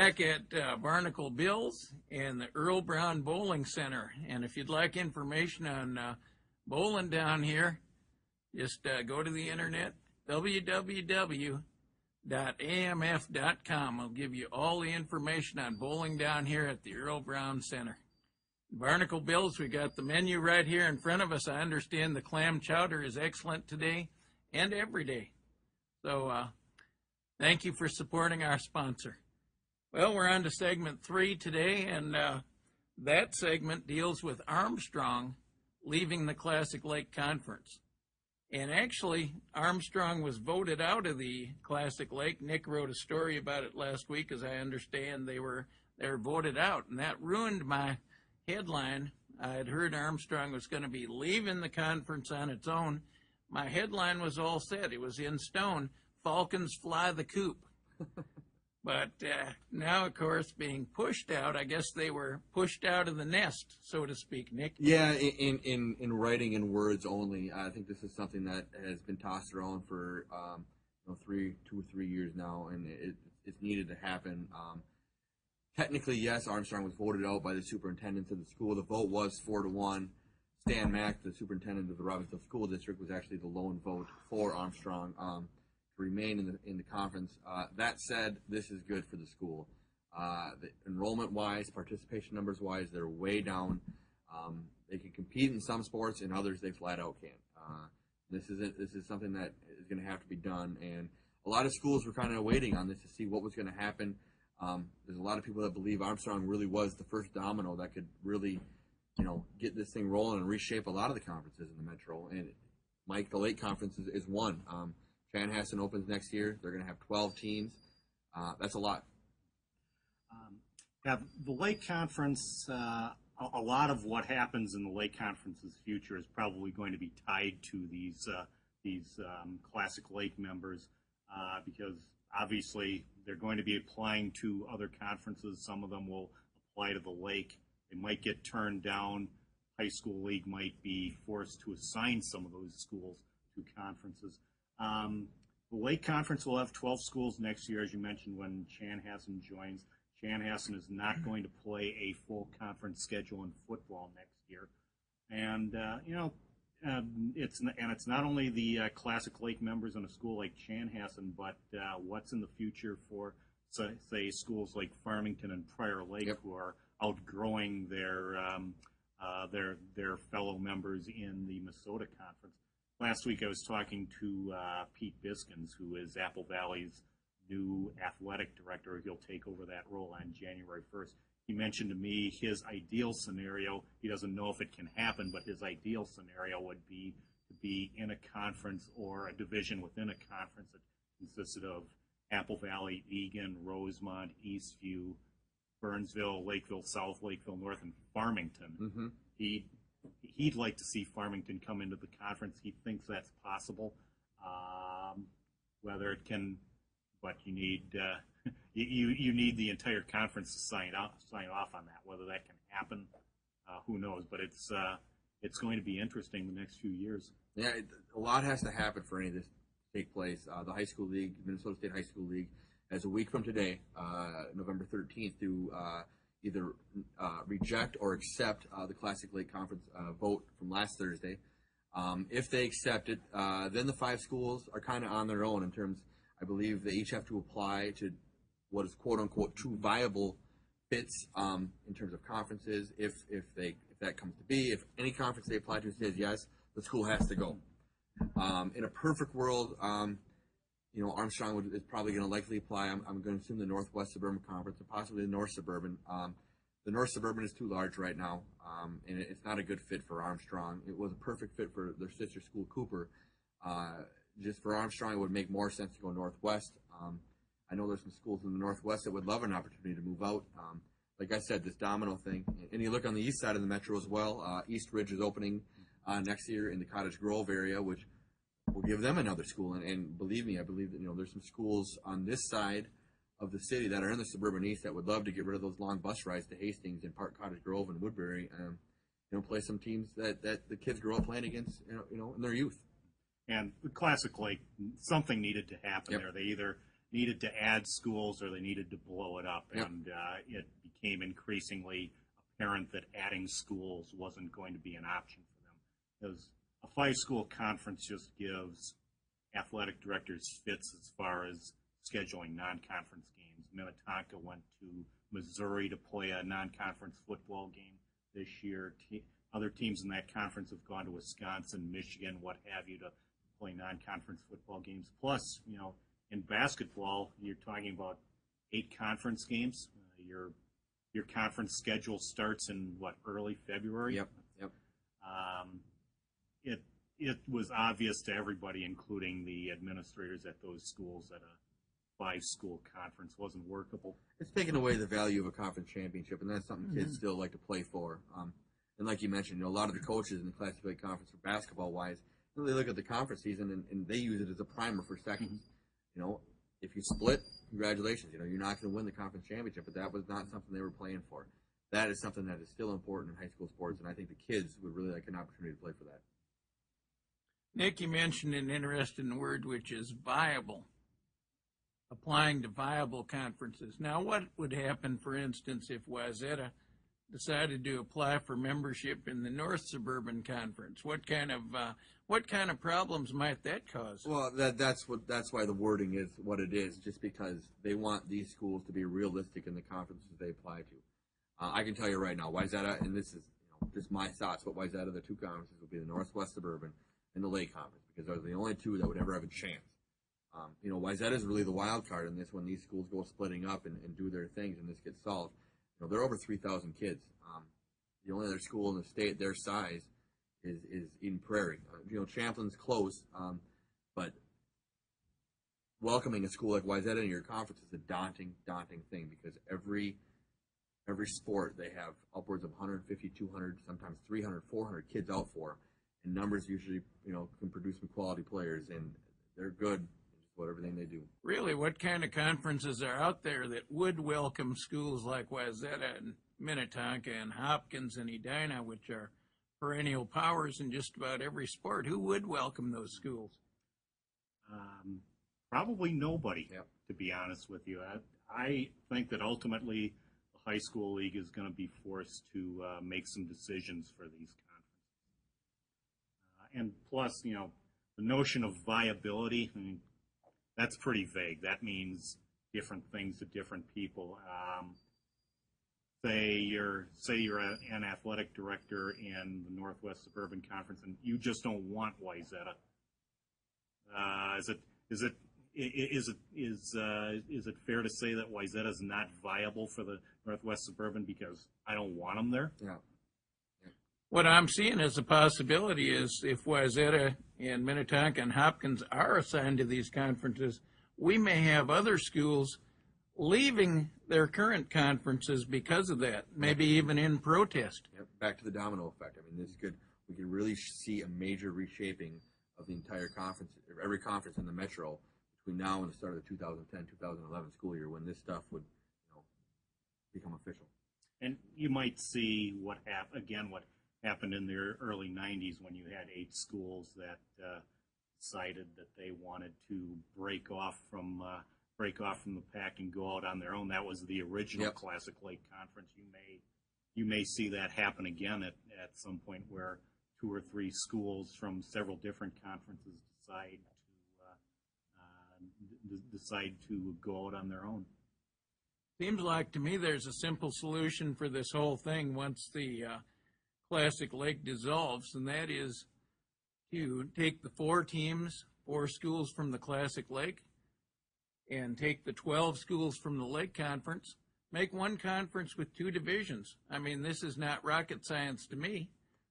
back at Barnacle Bill's and the Earl Brown Bowling Center. And if you'd like information on bowling down here, just go to the internet, www.amf.com. I'll give you all the information on bowling down here at the Earl Brown Center. Barnacle Bill's, we got the menu right here in front of us. I understand the clam chowder is excellent today and every day. So thank you for supporting our sponsor. Well, we're on to segment 3 today, and that segment deals with Armstrong leaving the Classic Lake Conference. And actually, Armstrong was voted out of the Classic Lake. Nick wrote a story about it last week. As I understand, they were voted out, and that ruined my headline. I had heard Armstrong was going to be leaving the conference on its own. My headline was all set. It was in stone. Falcons fly the coop. But now, of course, being pushed out, I guess they were pushed out of the nest, so to speak, Nick. Yeah, in writing and words only. I think this is something that has been tossed around for 2 or 3 years now, and it's needed to happen. Technically, yes, Armstrong was voted out by the superintendent of the school. The vote was 4-1. Stan Mack, the superintendent of the Robbinsdale School District, was actually the lone vote for Armstrong to remain in the conference. That said, this is good for the school. The enrollment-wise, participation numbers-wise, they're way down. They can compete in some sports, in others they flat out can't. This is something that is going to have to be done, and a lot of schools were kind of waiting on this to see what was going to happen. There's a lot of people that believe Armstrong really was the first domino that could really, get this thing rolling and reshape a lot of the conferences in the Metro. And Mike, the Lake Conference is one. Chanhassen opens next year. They're going to have 12 teams. That's a lot. Yeah, the Lake Conference, a lot of what happens in the Lake Conference's future is probably going to be tied to these Classic Lake members because obviously they're going to be applying to other conferences. Some of them will apply to the Lake. They might get turned down. High School League might be forced to assign some of those schools to conferences. The Lake Conference will have 12 schools next year, as you mentioned, when Chanhassen joins. Chanhassen is not going to play a full conference schedule in football next year. And, it's not only the Classic Lake members in a school like Chanhassen, but what's in the future for, say, schools like Farmington and Prior Lake, yep, who are outgrowing their fellow members in the Minnesota Conference. Last week I was talking to Pete Biskins, who is Apple Valley's new athletic director. He'll take over that role on January 1st. He mentioned to me his ideal scenario. He doesn't know if it can happen, but his ideal scenario would be to be in a conference or a division within a conference that consisted of Apple Valley, Egan, Rosemont, Eastview, Burnsville, Lakeville South, Lakeville North, and Farmington. Mm-hmm. He'd like to see Farmington come into the conference. He thinks that's possible. Whether it can, but you need you need the entire conference to sign off on that. Whether that can happen, who knows? But it's going to be interesting the next few years. Yeah, a lot has to happen for any of this to take place. The high school league, Minnesota State High School League, has a week from today, November 13th, to either reject or accept the Classic Lake Conference vote from last Thursday. If they accept it, then the 5 schools are kind of on their own in terms, I believe they each have to apply to what is quote-unquote 2 viable fits in terms of conferences. If that comes to be, if any conference they apply to says yes, the school has to go. In a perfect world, Armstrong is probably going to likely apply. I'm going to assume the Northwest Suburban Conference and possibly the North Suburban. The North Suburban is too large right now, and it's not a good fit for Armstrong. It was a perfect fit for their sister school, Cooper. Just for Armstrong, it would make more sense to go Northwest. I know there's some schools in the Northwest that would love an opportunity to move out. Like I said, this domino thing. And you look on the east side of the metro as well. East Ridge is opening next year in the Cottage Grove area, which will give them another school. And believe me, I believe that there's some schools on this side of the city that are in the suburban east that would love to get rid of those long bus rides to Hastings and Park Cottage Grove and Woodbury. Play some teams that the kids grow up playing against, in their youth. And the Classic Lake, something needed to happen Yep. there. They either needed to add schools or they needed to blow it up. Yep. And it became increasingly apparent that adding schools wasn't going to be an option for them. Because a 5-school conference just gives athletic directors fits as far as scheduling non-conference games. Minnetonka went to Missouri to play a non-conference football game this year. Other teams in that conference have gone to Wisconsin, Michigan, what have you, to play non-conference football games. Plus, in basketball, you're talking about 8 conference games. Your conference schedule starts in early February. Yep. It was obvious to everybody, including the administrators at those schools, that a 5-school conference wasn't workable. It's taken away the value of a conference championship, and that's something kids still like to play for. And like you mentioned, a lot of the coaches in the Classic Lake Conference for basketball-wise, they look at the conference season and they use it as a primer for seconds. If you split, congratulations. You're not going to win the conference championship, but that was not something they were playing for. That is something that is still important in high school sports, and I think the kids would really like an opportunity to play for that. Nick, you mentioned an interesting word, which is viable, applying to viable conferences. Now, what would happen, for instance, if Wayzata decided to apply for membership in the North Suburban Conference? What kind of problems might that cause? Well, that's why the wording is what it is, just because they want these schools to be realistic in the conferences they apply to. I can tell you right now, Wayzata, and this is just my thoughts, but Wayzata, the 2 conferences will be the Northwest Suburban and the Lake Conference, because those are the only 2 that would ever have a chance. Wayzata is really the wild card in this when these schools go splitting up and do their things and this gets solved. They're over 3,000 kids. The only other school in the state their size is Eden Prairie. Champlin's close, but welcoming a school like Wayzata in your conference is a daunting thing, because every sport they have upwards of 150, 200, sometimes 300, 400 kids out for, and numbers usually can produce some quality players, and they're good in just about everything they do. Really, what kind of conferences are out there that would welcome schools like Wayzata and Minnetonka and Hopkins and Edina, which are perennial powers in just about every sport? Who would welcome those schools? Probably nobody, Yep. to be honest with you. I think that ultimately the high school league is going to be forced to make some decisions for these conferences. And plus, the notion of viability, that's pretty vague. That means different things to different people. Say you're an athletic director in the Northwest Suburban Conference, and you just don't want Wayzata. Is it fair to say that Wayzata is not viable for the Northwest Suburban because I don't want them there? Yeah. What I'm seeing as a possibility is if Wayzata and Minnetonka and Hopkins are assigned to these conferences, we may have other schools leaving their current conferences because of that, maybe even in protest. Yep. Back to the domino effect. This is good. We could really see a major reshaping of the entire conference, every conference in the metro between now and the start of the 2010-2011 school year, when this stuff would become official. And you might see what happened in the early 90s when you had 8 schools that decided that they wanted to break off from the pack and go out on their own. That was the original Yep. Classic Lake Conference. You may see that happen again at some point, where 2 or 3 schools from several different conferences decide to go out on their own. Seems like to me there's a simple solution for this whole thing once the Classic Lake dissolves, and that is to take the 4 schools from the Classic Lake, and take the 12 schools from the Lake Conference, make one conference with 2 divisions. This is not rocket science to me.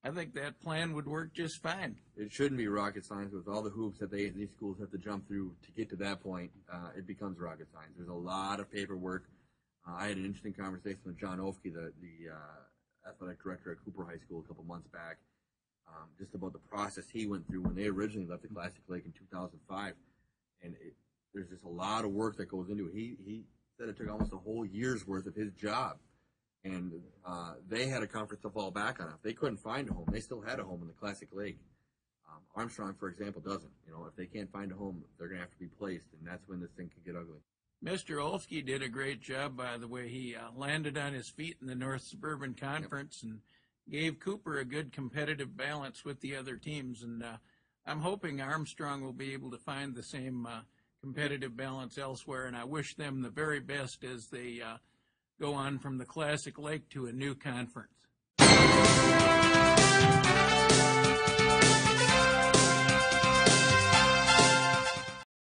I think that plan would work just fine. It shouldn't be rocket science with all the hoops that these schools have to jump through to get to that point. It becomes rocket science. There's a lot of paperwork. I had an interesting conversation with John Ofke, the athletic director at Cooper High School, a couple months back, just about the process he went through when they originally left the Classic Lake in 2005. And there's just a lot of work that goes into it. He said it took almost a whole year's worth of his job. And they had a conference to fall back on. If they couldn't find a home, they still had a home in the Classic Lake. Armstrong, for example, doesn't. If they can't find a home, they're going to have to be placed, and that's when this thing can get ugly. Mr. Olsky did a great job, by the way. He landed on his feet in the North Suburban Conference and gave Cooper a good competitive balance with the other teams. And I'm hoping Armstrong will be able to find the same competitive balance elsewhere. And I wish them the very best as they go on from the Classic Lake to a new conference.